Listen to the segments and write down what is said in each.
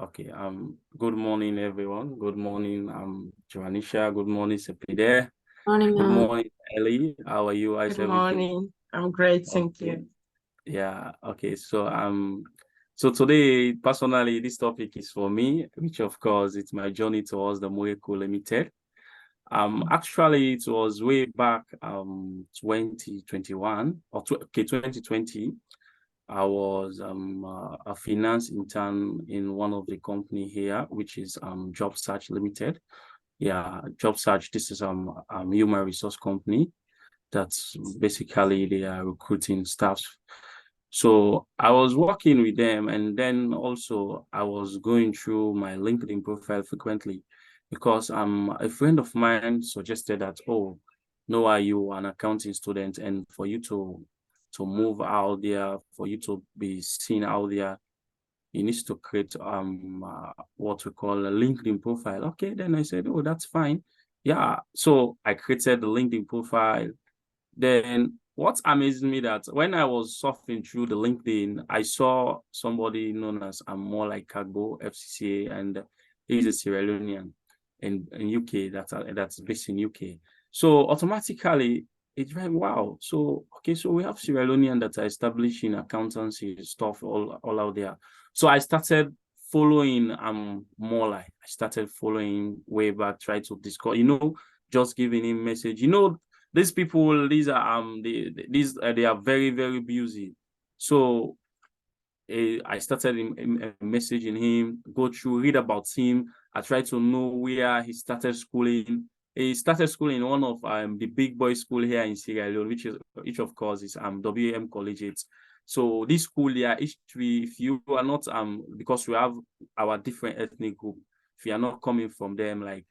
Okay. Good morning, everyone. Good morning, Joanisha. Good morning, Sepide. Morning, Good ma'am. morning, Ellie. How are you? How's Good everything? morning. I'm great, thank Okay. you. Yeah. Okay. So today, personally, this topic is for me, which of course it's my journey towards the Moracle Limited. Actually, it was way back 2021 or 2020. I was a finance intern in one of the company here, which is Job Search Limited. Yeah, Job Search. This is human resource company. That's basically they are recruiting staff. So I was working with them, and then also I was going through my LinkedIn profile frequently because a friend of mine suggested that, oh, Noah, you an accounting student, and for you to move out there, for you to be seen out there, you need to create what we call a LinkedIn profile. Okay, then I said, oh, that's fine. Yeah, so I created the LinkedIn profile. Then what amazed me that when I was surfing through the LinkedIn, I saw somebody known as more like Kagbo FCCA, and he's a Sierra Leonean in UK that's based in UK. So automatically it's like wow. So okay, so we have Sierra Leonean that are establishing accountancy stuff all out there. So I started following more like I started following way back, try to discuss, just giving him message. These people, these are they are very, very busy. So I started messaging him, go through, read about him. I tried to know where he started schooling. He started schooling in one of the big boy school here in Sierra Leone, which of course is WM Collegiate. So this school here, history, if you are not because we have our different ethnic group, if you are not coming from them like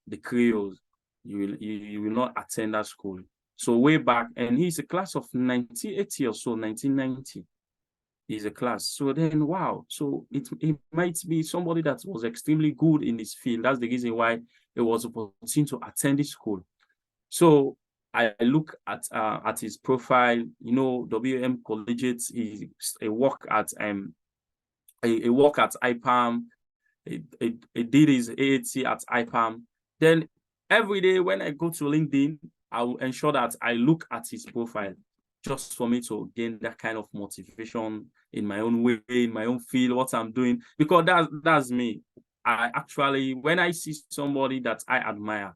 the Creoles, you will not attend that school. So way back, and he's a class of 1980 or so, 1990 is a class. So then, wow. So it might be somebody that was extremely good in this field. That's the reason why it was opportune to attend this school. So I look at his profile. WM Collegiate. He a work at a work at IPAM. He did his AAT at IPAM. Then every day when I go to LinkedIn, I will ensure that I look at his profile just for me to gain that kind of motivation in my own way, in my own field, what I'm doing. Because that's me. I actually, when I see somebody that I admire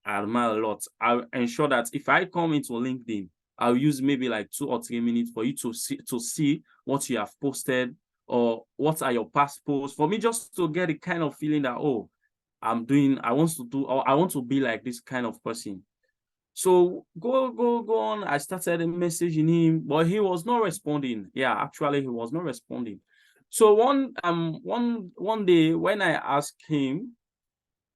a lot, I'll ensure that if I come into LinkedIn, I'll use maybe like 2 or 3 minutes for you to see what you have posted or what are your past posts, for me just to get the kind of feeling that, oh, I want to do, or I want to be like this kind of person. So go on. I started messaging him, but he was not responding. Yeah, actually, he was not responding. So one day when I asked him,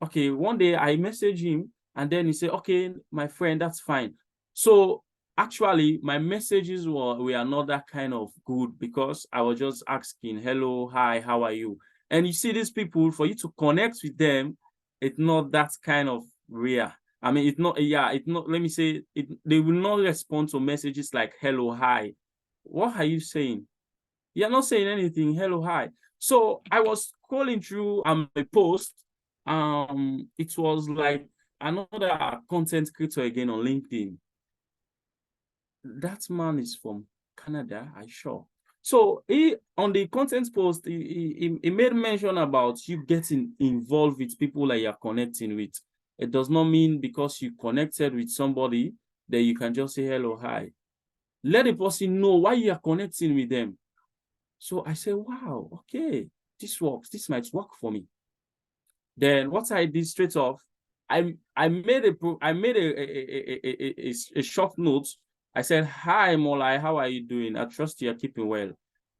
okay, one day I messaged him, and then he said, okay, my friend, that's fine. So actually, my messages were not that kind of good because I was just asking, hello, hi, how are you? And you see, these people, for you to connect with them, it's not that kind of rare. I mean, it's not, let me say, they will not respond to messages like hello, hi. What are you saying? You're not saying anything, hello, hi. So I was scrolling through a post. It was like another content creator again on LinkedIn. That man is from Canada, I sure. So he on the content post, he made mention about you getting involved with people that you're connecting with. It does not mean because you connected with somebody that you can just say hello, hi. Let the person know why you are connecting with them. So I said, wow, okay, this works. This might work for me. Then what I did straight off, I made a short note. I said, hi, Molai, how are you doing? I trust you're keeping well.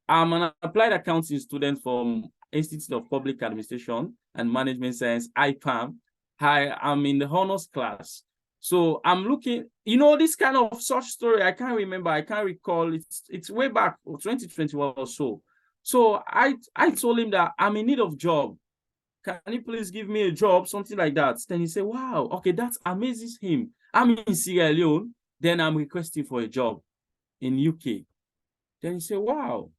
I'm an applied accounting student from Institute of Public Administration and Management Science, IPAM. Hi, I'm in the honors class. So I'm looking, this kind of such story, I can't remember, I can't recall. It's way back 2021 or so. So I told him that I'm in need of job. Can you please give me a job? Something like that. Then he said, wow, okay, that amazes him. I'm in Sierra Leone, then I'm requesting for a job in UK. Then he said, wow.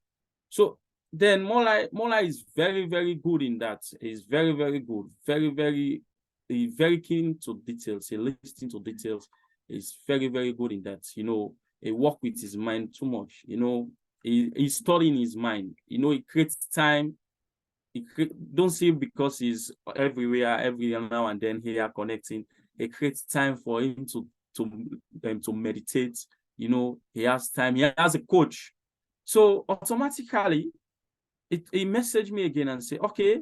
So then Mola is very, very good in that. He's very, very good. He's very keen to details. He listens to details. He's very, very good in that. He work with his mind too much. He's studying his mind. He creates time. Don't see him because he's everywhere, every now and then here connecting. He creates time for him to meditate. He has time. He has a coach. So automatically, he messaged me again and say, okay,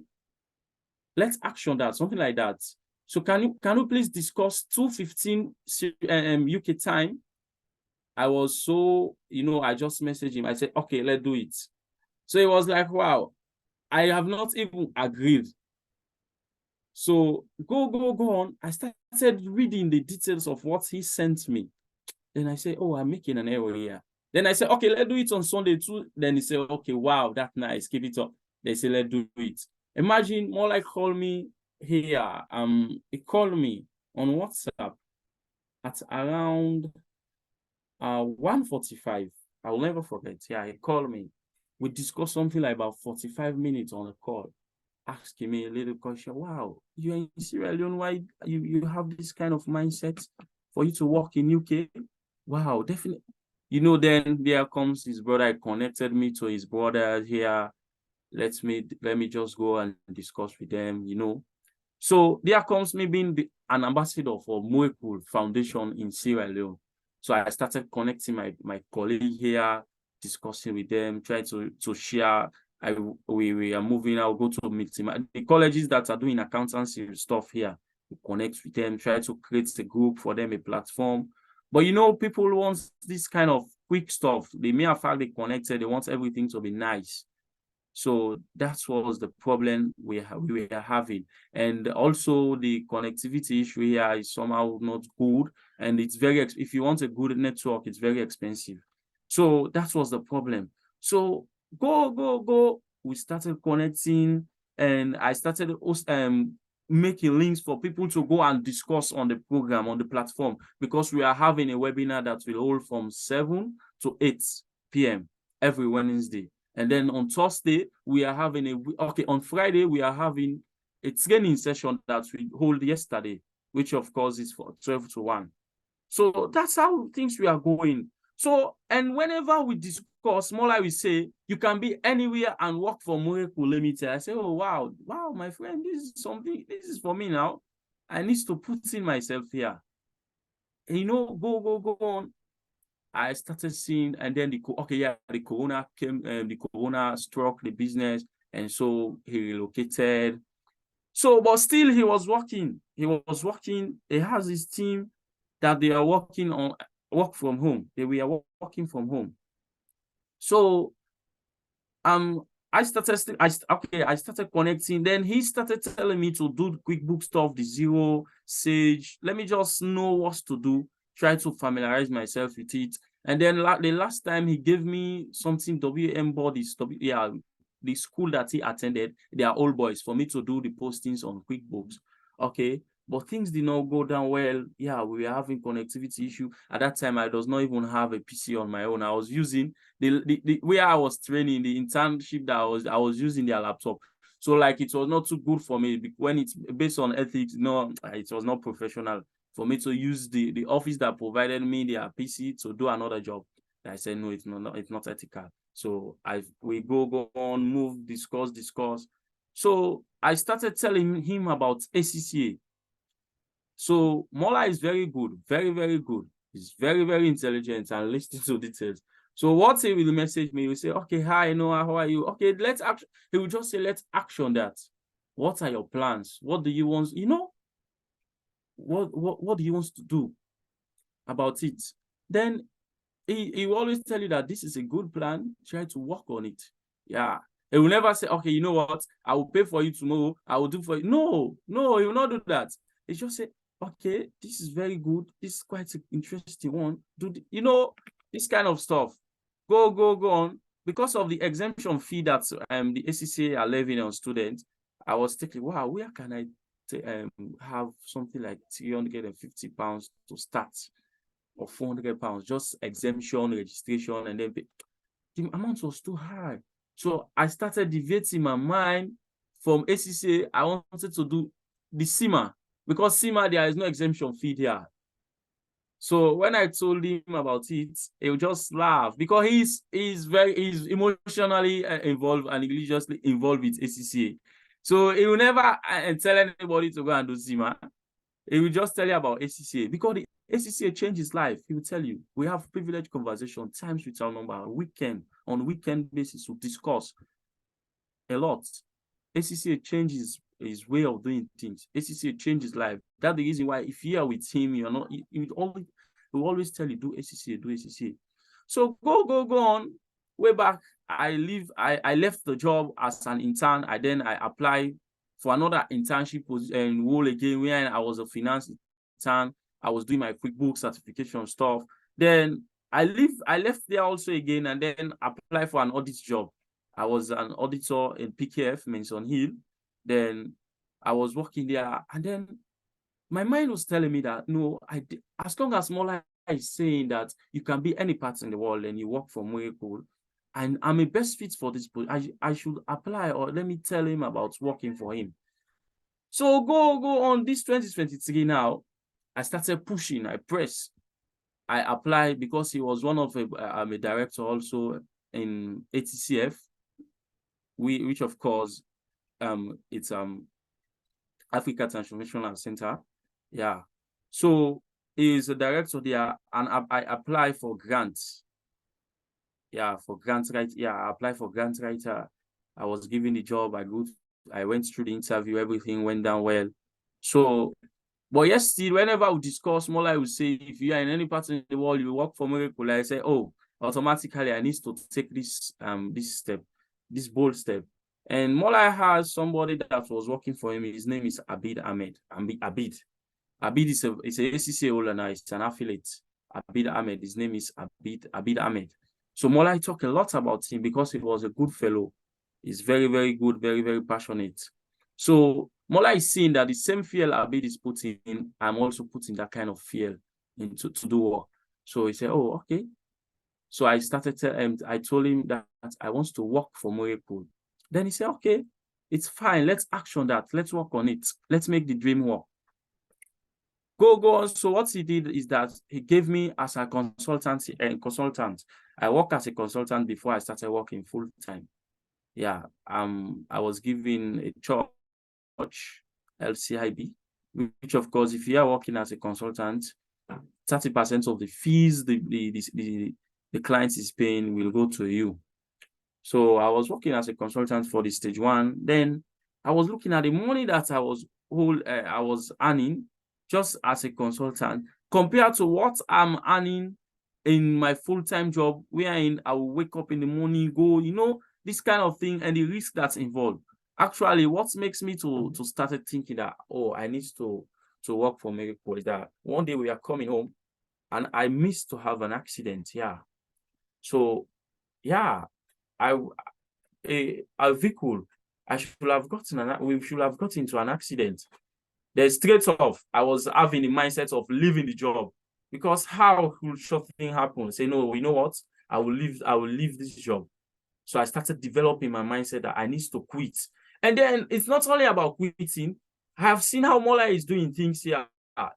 let's action that, something like that. So can you please discuss 2:15 UK time? I was so, I just messaged him. I said, okay, let's do it. So it was like, wow, I have not even agreed. So go on. I started reading the details of what he sent me. Then I said, oh, I'm making an error here. Then I said, okay, let's do it on Sunday too. Then he said, okay, wow, that's nice. Keep it up. They said, let's do it. Imagine more like call me here. He called me on WhatsApp at around 1:45. I will never forget. Yeah, he called me. We discussed something like about 45 minutes on a call, asking me a little question. Wow, you're in Sierra Leone. Why you have this kind of mindset for you to work in UK? Wow, definitely. Then there comes his brother. He connected me to his brother here. Let me just go and discuss with them. So there comes me being an ambassador for Moracle Foundation in Sierra Leone. So I started connecting my colleague here, discussing with them, trying to share. We are moving. I'll go to the colleges that are doing accountancy stuff here. We connect with them, try to create a group for them, a platform. But people want this kind of quick stuff. The mere fact they connected, they want everything to be nice. So that was the problem we were having. And also the connectivity issue here is somehow not good. And it's if you want a good network, it's very expensive. So that was the problem. So go. We started connecting, and I started making links for people to go and discuss on the program, on the platform, because we are having a webinar that will hold from 7 to 8 p.m. every Wednesday. And then on Thursday, we are having on Friday, we are having a training session that we hold yesterday, which of course is for 12 to 1. So that's how things we are going. So, and whenever we discuss, more like we say, you can be anywhere and work for Moracle Limited. I say, oh, wow, my friend, this is for me now. I need to put in myself here. Go on. I started seeing, and then the corona came, the corona struck the business, and so he relocated. So, but still he was working. He has his team that they are work from home. They were working from home. So, I started connecting. Then he started telling me to do QuickBooks stuff, the Zero, Sage. Let me just know what to do. Try to familiarize myself with it. And then the last time he gave me something, WM bodies, the school that he attended, they are old boys, for me to do the postings on QuickBooks. Okay. But things did not go down well. Yeah, we were having connectivity issue. At that time, I does not even have a PC on my own. I was using the where I was training, the internship that I was using their laptop. So like it was not too good for me when it's based on ethics. No, it was not professional for me to use the office that provided me their PC to do another job. I said no, it's not ethical. So we go on, move, discuss. So I started telling him about ACCA. So Mola is very good, very, very good. He's very, very intelligent and listening to details. So what he will message me, he will say, okay, hi, Noah, how are you? Okay, let's action. He will just say, let's action that. What are your plans? What do you want? What do you want to do about it? Then he will always tell you that this is a good plan. Try to work on it. Yeah. He will never say, okay, you know what? I will pay for you tomorrow. I will do for you. No, he will not do that. He just say, okay, this is very good. This is quite an interesting one. This kind of stuff. Go on. Because of the exemption fee that the ACCA are levying on students, I was thinking, wow, where can I have something like £350 to start, or £400, just exemption, registration, and then pay. The amount was too high. So I started deviating my mind from ACCA. I wanted to do the CIMA, because CIMA, there is no exemption fee there. So when I told him about it, he would just laugh, because he's emotionally involved and religiously involved with ACCA. So he will never tell anybody to go and do CIMA. He will just tell you about ACCA, because the ACCA changed his life. He will tell you, we have privileged conversation, times without number, on weekend basis to discuss a lot. ACCA changes his way of doing things. ACCA changes life. That's the reason why if you are with him, you're not, he will always tell you, do ACCA, do ACCA. So go on. Way back, I left the job as an intern. I applied for another internship role again, where I was a finance intern. I was doing my QuickBooks certification stuff. Then I left there also again, and then applied for an audit job. I was an auditor in PKF, Mason Hill. Then I was working there, and then my mind was telling me that no, as long as Mola is saying that you can be any part in the world and you work for Moracle, and I'm a best fit for this, I should apply, or let me tell him about working for him. So go on this 2023 now. I started pushing, I pressed, I applied, because he was one of I'm a director also in ATCF, which of course it's Africa Transformational Center. Yeah. So he's a director there, and I apply for grants. Yeah, for grants, right? Yeah, I applied for grant writer. I was given the job. I went through the interview, everything went down well. So, but yes, still, whenever we discuss, more like we say, if you are in any part in the world, you work for Moracle, I say, oh, automatically I need to take this step, this bold step. And Mola has somebody that was working for him. His name is Abid Ahmed. Abid is a ACCA holder now. It's an affiliate. Abid Ahmed. His name is Abid Ahmed. So Mola talked a lot about him because he was a good fellow. He's very, very good, very, very passionate. So Mola is seeing that the same fear Abid is putting in, I'm also putting that kind of fear into to do work. So he said, oh, okay. So I I told him that I want to work for Moracle. Then he said, okay, it's fine. Let's action that. Let's work on it. Let's make the dream work. Go on. So what he did is that he gave me as a consultant. I worked as a consultant before I started working full time. Yeah. I was given a church, LCIB, which of course, if you are working as a consultant, 30% of the fees the client is paying will go to you. So I was working as a consultant for the stage one. Then I was looking at the money that I was earning just as a consultant compared to what I'm earning in my full-time job, wherein I will wake up in the morning, go, this kind of thing, and the risk that's involved. Actually, what makes me to start thinking that, oh, I need to work for Moracle is that one day we are coming home and I missed to have an accident. Yeah. So, yeah, a vehicle, we should have gotten into an accident. Then straight off, I was having the mindset of leaving the job, because how could something happen? Say, no, you know what? I will leave this job. So I started developing my mindset that I need to quit. And then it's not only about quitting. I have seen how Mola is doing things here.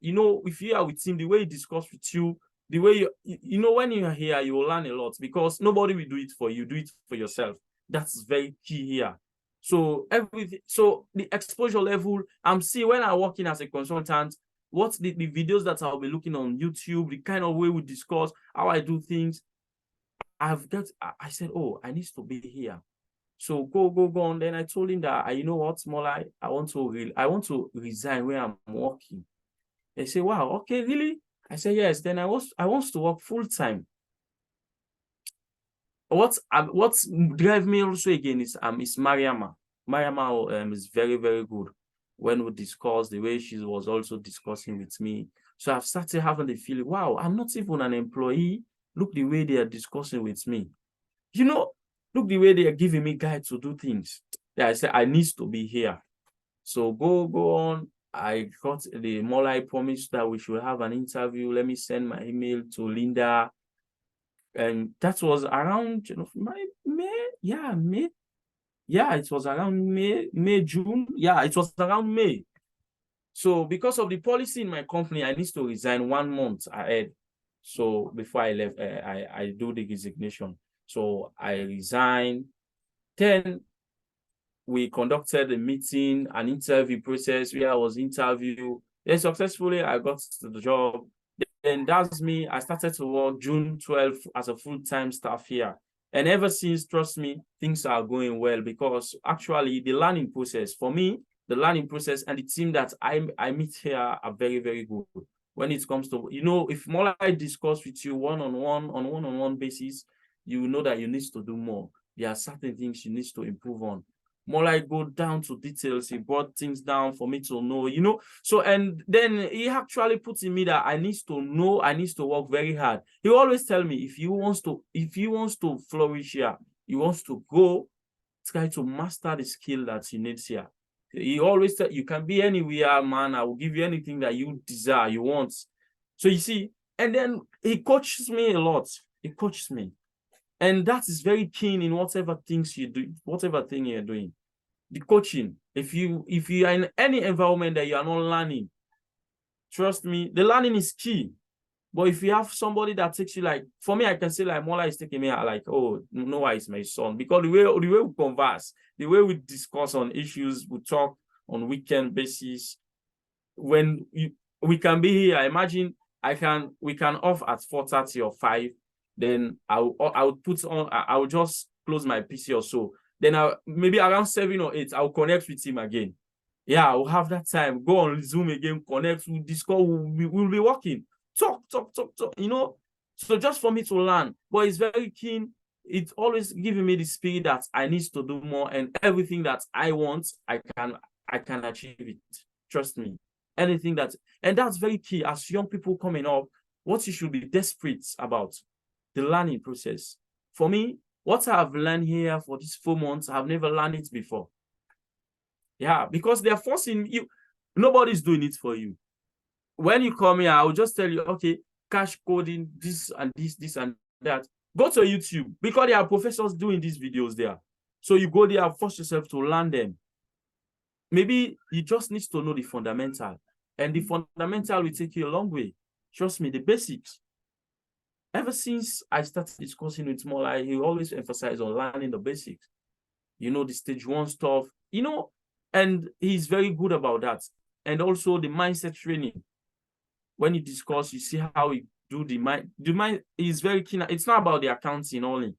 If you are with him, the way he discuss with you, the way when you are here, you will learn a lot, because nobody will do it for you. Do it for yourself. That's very key here. So the exposure level, I'm seeing when I'm working as a consultant, what's the videos that I'll be looking on YouTube, the kind of way we discuss, how I do things. I said, oh, I need to be here. So go on. Then I told him that, you know what, Mola, I want to resign where I'm working. They say, wow, okay, really? I said, yes. Then I want to work full time. What's drive me also again is Mariama. Mariama is very, very good. When we discuss the way she was also discussing with me. So I've started having the feeling, wow, I'm not even an employee. Look the way they are discussing with me. Look the way they are giving me guide to do things. Yeah, I said, I need to be here. So go on. I got the Mola promised that we should have an interview. Let me send my email to Linda. And that was around, May. Yeah, it was around May, June. Yeah, it was around May. So because of the policy in my company, I need to resign 1 month ahead. So before I left, I do the resignation. So I resigned. Then we conducted a meeting, an interview process where I was interviewed. Then successfully, I got to the job. Then that's me. I started to work June 12th as a full-time staff here. And ever since, trust me, things are going well because actually the learning process, for me, the learning process and the team that I meet here are very, very good. When it comes to, if more I discuss with you one-on-one basis, you know that you need to do more. There are certain things you need to improve on. More like go down to details. He brought things down for me to know, So, and then he actually put in me that I need to know, I need to work very hard. He always tell me, if you wants to flourish here, you wants to go, try to master the skill that you need here. He always said, you can be anywhere, man. I will give you anything that you desire, you want. So you see, and then he coaches me a lot. He coaches me. And that is very keen in whatever things you do, whatever thing you're doing. The coaching, if you are in any environment that you are not learning, trust me, the learning is key. But if you have somebody that takes you, like, for me, I can say like Mola is taking me out like, oh, Noah is my son. Because the way we converse, the way we discuss on issues, we talk on weekend basis. When we can be here, imagine we can off at 4:30 or 5. Then I will just close my PC or so. Then maybe around 7 or 8, I'll connect with him again. Yeah, I'll have that time. Go on Zoom again, connect, we'll discuss, we'll be working. Talk. So just for me to learn. But it's very keen. It's always giving me the spirit that I need to do more, and everything that I want, I can achieve it. Trust me. And that's very key. As young people coming up, what you should be desperate about, the learning process. For me, what I've learned here for these 4 months, I've never learned it before. Yeah, because they're forcing you. Nobody's doing it for you. When you come here, I'll just tell you, okay, cash coding, this and that. Go to YouTube, because there are professors doing these videos there. So you go there, force yourself to learn them. Maybe you just need to know the fundamental. And the fundamental will take you a long way. Trust me, the basics. Ever since I started discussing with Mola, he always emphasized on learning the basics. The stage 1 stuff, and he's very good about that. And also the mindset training. When you discuss, you see how he do the mind is very keen. It's not about the accounting only.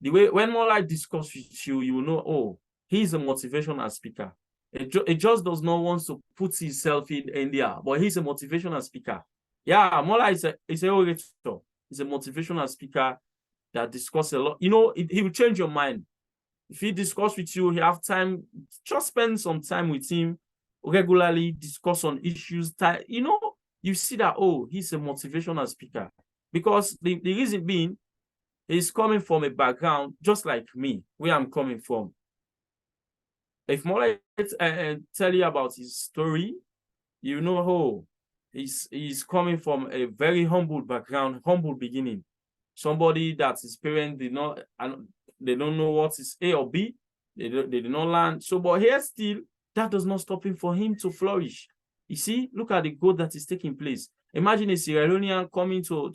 The way when Mola discuss with you, you will know, oh, he's a motivational speaker. It just does not want to put himself in there, but he's a motivational speaker. Yeah, Mola is a orator. He's a motivational speaker that discuss a lot. He will change your mind. If he discuss with you, he have time, just spend some time with him regularly, discuss on issues. You see that, oh, he's a motivational speaker. Because the reason being, he's coming from a background just like me, where I'm coming from. If Mola tell you about his story, he's coming from a very humble background, humble beginning. Somebody that his parents they don't know what is A or B. They did not learn. So, but here still, that does not stop him for him to flourish. You see, look at the growth that is taking place. Imagine a Sierra Leonean coming to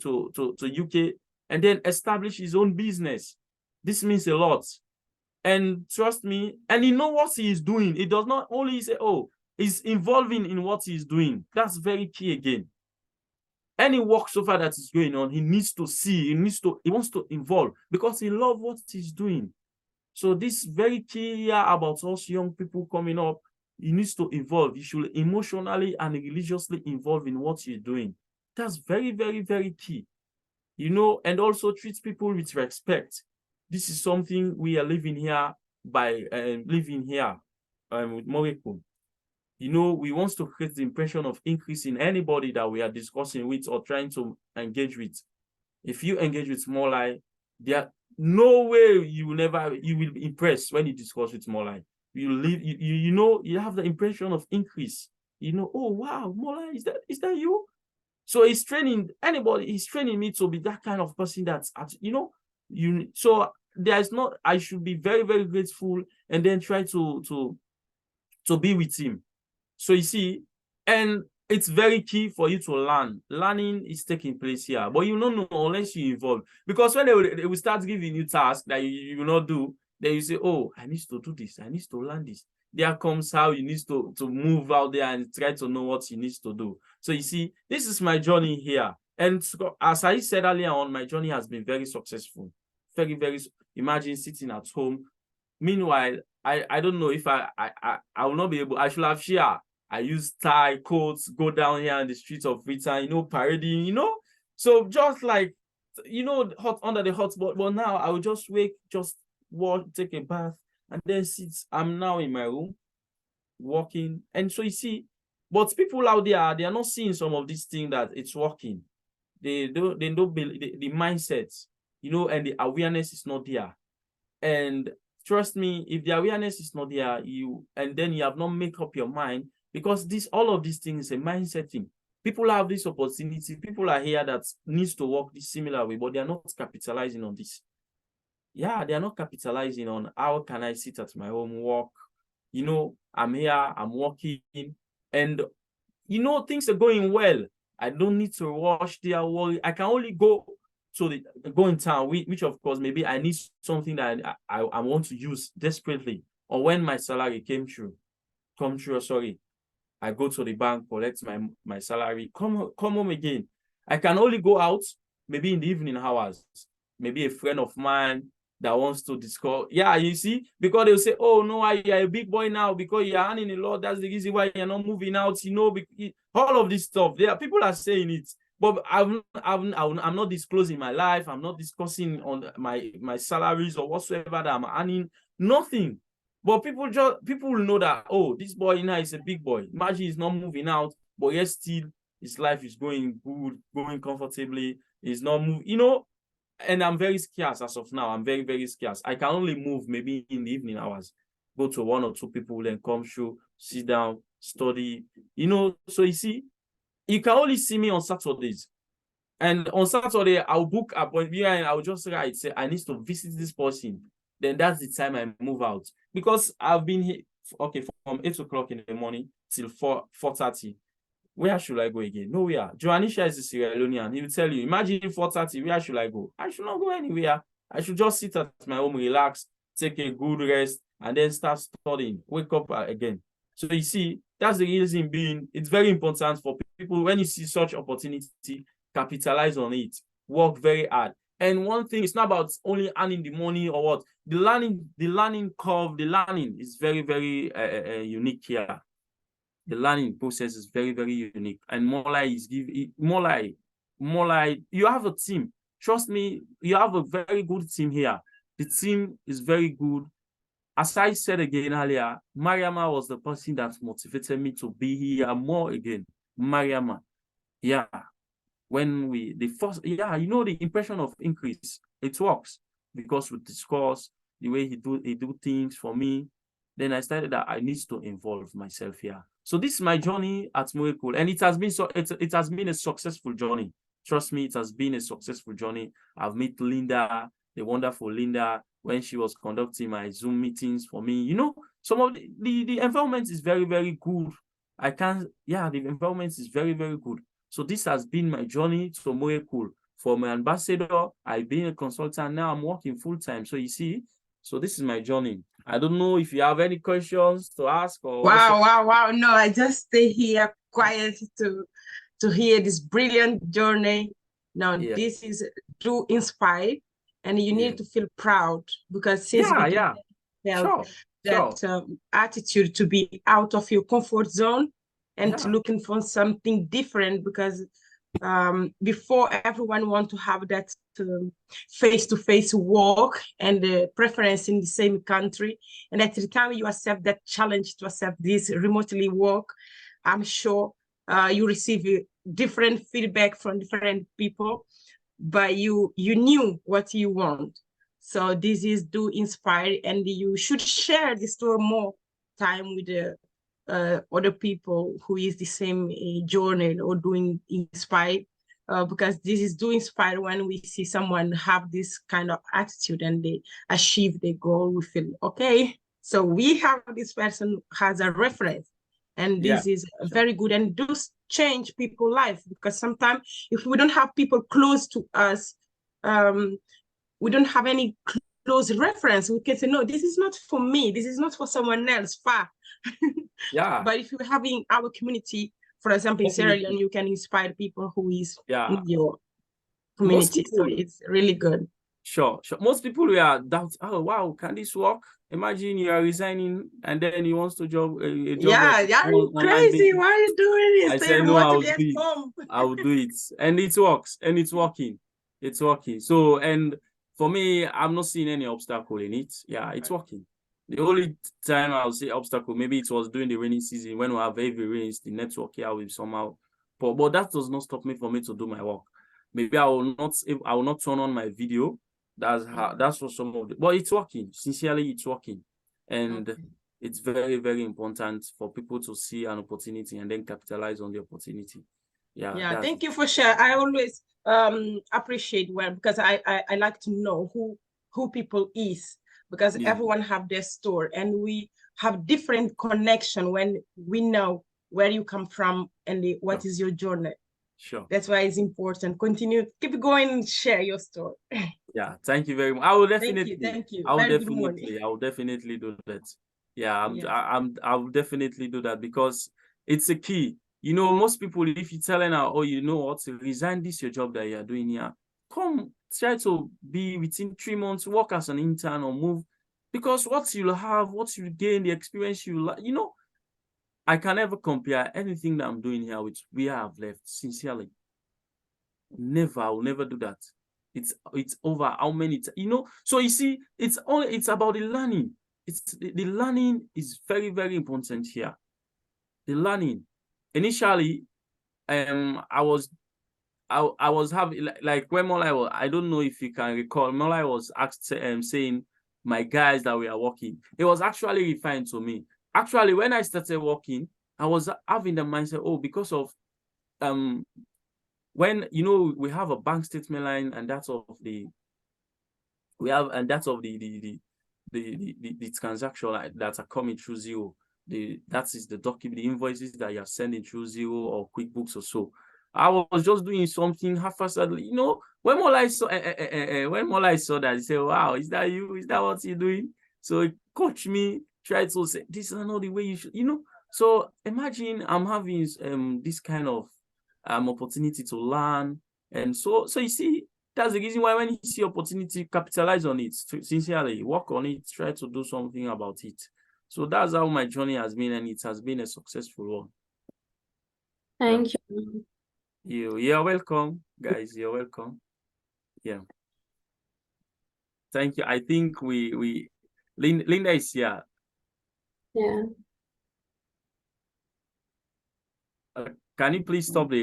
UK and then establish his own business. This means a lot. And trust me, and he knows what he is doing. It does not only say, oh, he's involving in what he's doing. That's very key again. Any work so far that is going on, he needs to see, he wants to involve because he loves what he's doing. So this very key here about us young people coming up. He needs to involve. You should emotionally and religiously involve in what you're doing. That's very, very, very key. And also treat people with respect. This is something we are living here by living here with Moracle. We want to create the impression of increase in anybody that we are discussing with or trying to engage with. If you engage with Mola, there no way you will be impressed when you discuss with Mola. You have the impression of increase. Oh wow, Mola, is that you? So he's training anybody, he's training me to be that kind of person that's, so there's not, I should be very, very grateful and then try to be with him. So you see, and it's very key for you to learn. Learning is taking place here, but you don't know unless you involve. Because when they will start giving you tasks that you will not do, then you say, oh, I need to do this, I need to learn this. There comes how you need to move out there and try to know what you need to do. So you see, this is my journey here. And as I said earlier on, my journey has been very successful. Very, very, imagine sitting at home. Meanwhile, I don't know if I will not be able, I should have shared. I use tie, coats, go down here in the streets of Britain, parading, So just like, hot under the hot spot. But now I will just wake, just walk, take a bath, and then sit. I'm now in my room, walking. And so you see, but people out there, they are not seeing some of these things that it's working. They don't believe the mindset, and the awareness is not there. And trust me, if the awareness is not there, and then you have not made up your mind, because all of these things is a mindset thing. People have this opportunity. People are here that needs to work this similar way, but they are not capitalizing on this. Yeah, they are not capitalizing on how can I sit at my home, work. I'm here, I'm working, and things are going well. I don't need to rush there, worry. I can only go in town, which of course maybe I need something that I want to use desperately, or when my salary come through, sorry, I go to the bank, collect my salary, come home again. I can only go out maybe in the evening hours. Maybe a friend of mine that wants to discuss. Yeah, you see, because they'll say, oh no, you're a big boy now because you're earning a lot. That's the reason why you're not moving out. All of this stuff. People are saying it. But I'm not disclosing my life. I'm not discussing on my salaries or whatsoever that I'm earning. Nothing. But people will know that, oh, this boy now is a big boy. Imagine he's not moving out, but yet still his life is going good, going comfortably. He's not moving, and I'm very scarce as of now. I'm very, very scarce. I can only move maybe in the evening hours, go to one or two people, then come through, sit down, study, So you see, you can only see me on Saturdays. And on Saturday, I'll book appointment and I'll just write, say, I need to visit this person. Then that's the time I move out. Because I've been here, from 8 o'clock in the morning till 4:30. Where should I go again? Nowhere. Joanisha is a Sierra Leonean. He will tell you, imagine 4:30, where should I go? I should not go anywhere. I should just sit at my home, relax, take a good rest, and then start studying. Wake up again. So you see, that's the reason being, it's very important for people, when you see such opportunity, capitalize on it, work very hard. And one thing, it's not about only earning the money or what. The learning curve, the learning is very, very unique here. The learning process is very, very unique. And more like you have a team. Trust me, you have a very good team here. The team is very good. As I said again earlier, Mariama was the person that motivated me to be here more again. Mariama. Yeah. The impression of increase, it works because we discuss the way he do things for me. Then I started that I need to involve myself here. So this is my journey at Moracle, and it has been a successful journey. Trust me, it has been a successful journey. I've met Linda, the wonderful Linda, when she was conducting my Zoom meetings for me. Some of the environment is very, very good. The environment is very, very good. So this has been my journey to Moracle. From an ambassador, I've been a consultant. Now I'm working full time. So you see, so this is my journey. I don't know if you have any questions to ask or wow. No, I just stay here quiet to hear this brilliant journey. Now, This is to inspire, and you need to feel proud, because since attitude to be out of your comfort zone and to looking for something different, because before, everyone want to have that face-to-face work and preference in the same country, and at the time you accept that challenge to accept this remotely work, I'm sure you receive different feedback from different people, but you knew what you want. So this is to inspire, and you should share this story more time with other people who is the same journey or doing inspired, because this is doing inspired when we see someone have this kind of attitude and they achieve their goal. We feel, okay, so we have this person has a reference, and this is very good and does change people's life, because sometimes if we don't have people close to us, we don't have any close reference. We can say, no, this is not for me. This is not for someone else, far. Yeah. But if you're having our community, for example, in Sierra Leone, you can inspire people who is in your community. So it's really good. Sure. Most people were doubt, oh, wow, can this work? Imagine you are resigning and then you want to job a job. Yeah, are you crazy? Why are you doing it? I said, no, I will do it. And it works. And it's working. It's working. So, and for me, I'm not seeing any obstacle in it. Yeah, it's working. The only time I'll say obstacle, maybe it was during the rainy season when we have heavy rains, the network here will somehow. But that does not stop me from me to do my work. Maybe I will not turn on my video. That's for some of the, but it's working. Sincerely, it's working. And it's very, very important for people to see an opportunity and then capitalize on the opportunity. Yeah. Thank you for sharing. I always appreciate because I like to know who people is, because everyone have their story and we have different connection when we know where you come from and what is your journey. Sure. That's why it's important. Continue, keep going and share your story. Yeah, thank you very much. I will definitely. Thank you. I will definitely do that. Yeah, I will definitely do that, because it's a key. You know, most people, if you tell them, oh, you know what, resign this your job that you are doing here, come try to be within 3 months, work as an intern or move, because what you'll have, what you gain, the experience you know, I can never compare anything that I'm doing here with where I've left. Sincerely, I will never do that. It's over how many, you know. So you see, it's about the learning. It's the learning is very, very important here. The learning. Initially, I was having, like when Molai was, I don't know if you can recall, Molai was asked saying my guys that we are working. It was actually refined to me. Actually, when I started working, I was having the mindset, oh, because of when, you know, we have a bank statement line, and that's of the transaction that are coming through Zero. That is the document, the invoices that you're sending through Zero or QuickBooks or so. I was just doing something half-heartedly, you know. When Molai saw that, he said, wow, is that you? Is that what you're doing? So he coached me, tried to say, this is not the way you should, you know. So imagine I'm having this kind of opportunity to learn. And so you see, that's the reason why when you see opportunity, capitalize on it. Sincerely, work on it, try to do something about it. So that's how my journey has been, and it has been a successful one. Thank you. You're welcome, guys. You're welcome. Yeah. Thank you. I think Linda is here. Yeah. Can you please stop the